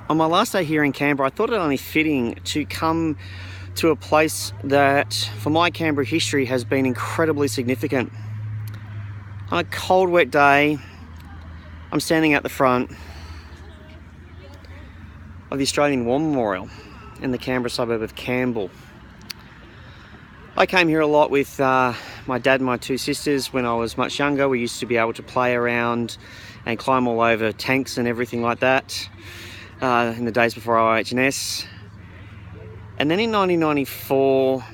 On my last day here in Canberra, I thought it only fitting to come to a place that, for my Canberra history, has been incredibly significant. On a cold, wet day, I'm standing at the front of the Australian War Memorial in the Canberra suburb of Campbell. I came here a lot with my dad and my two sisters when I was much younger. We used to be able to play around and climb all over tanks and everything like that in the days before OHS. And then in 1994,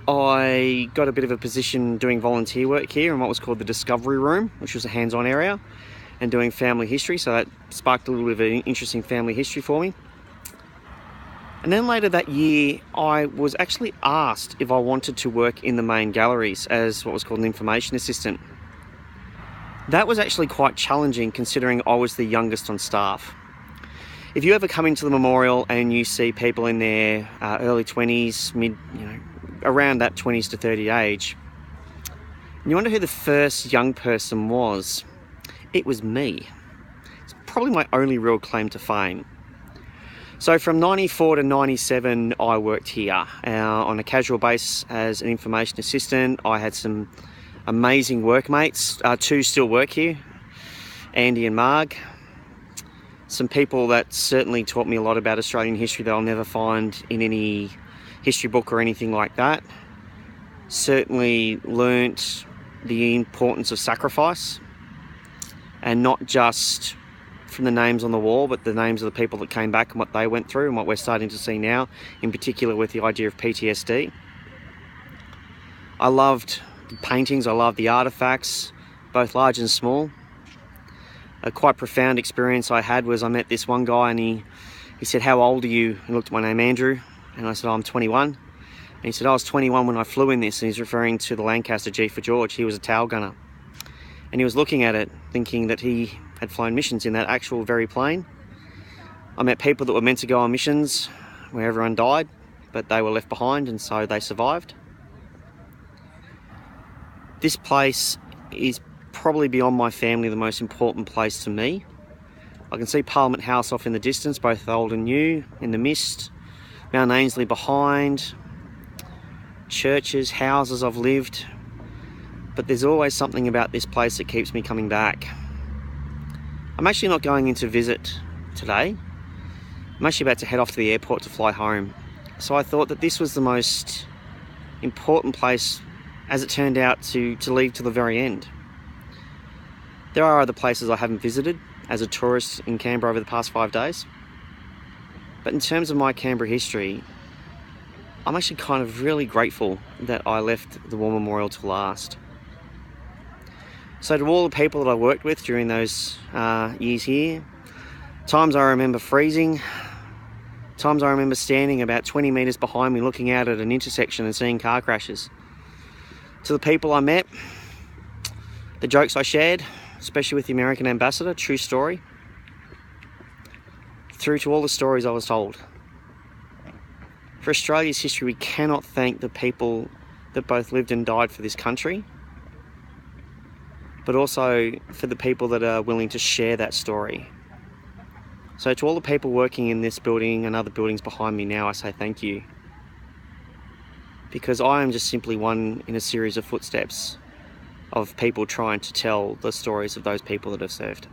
I got a bit of a position doing volunteer work here in what was called the Discovery Room, which was a hands-on area, and doing family history. So that sparked a little bit of an interesting family history for me. And then later that year, I was actually asked if I wanted to work in the main galleries as what was called an information assistant. That was actually quite challenging considering I was the youngest on staff. If you ever come into the memorial and you see people in their early 20s, around that 20s to 30 age, and you wonder who the first young person was, it was me. It's probably my only real claim to fame. So from 94 to 97, I worked here on a casual basis as an information assistant. I had some amazing workmates. Two still work here, Andy and Marg. Some people that certainly taught me a lot about Australian history that I'll never find in any history book or anything like that. Certainly learnt the importance of sacrifice, and not just from the names on the wall, but the names of the people that came back and what they went through and what we're starting to see now, in particular with the idea of PTSD. I loved the paintings, I loved the artifacts, both large and small. A quite profound experience I had was I met this one guy and he said, "How old are you?" He looked at my name, Andrew, and I said, "I'm 21. And he said, "I was 21 when I flew in this," and he's referring to the Lancaster G for George. He was a tail gunner. And he was looking at it, thinking that he had flown missions in that actual very plane. I met people that were meant to go on missions where everyone died, but they were left behind and so they survived. This place is probably beyond my family the most important place to me. I can see Parliament House off in the distance, both old and new, in the mist. Mount Ainslie behind. Churches, houses I've lived. But there's always something about this place that keeps me coming back. I'm actually not going in to visit today. I'm actually about to head off to the airport to fly home. So I thought that this was the most important place, as it turned out, to leave till the very end. There are other places I haven't visited as a tourist in Canberra over the past 5 days. But in terms of my Canberra history, I'm actually kind of really grateful that I left the War Memorial to last. So to all the people that I worked with during those years here, times I remember freezing, times I remember standing about 20 metres behind me looking out at an intersection and seeing car crashes. To the people I met, the jokes I shared, especially with the American ambassador, true story, through to all the stories I was told. For Australia's history, we cannot thank the people that both lived and died for this country, but also for the people that are willing to share that story. So to all the people working in this building and other buildings behind me now, I say thank you. Because I am just simply one in a series of footsteps of people trying to tell the stories of those people that have served.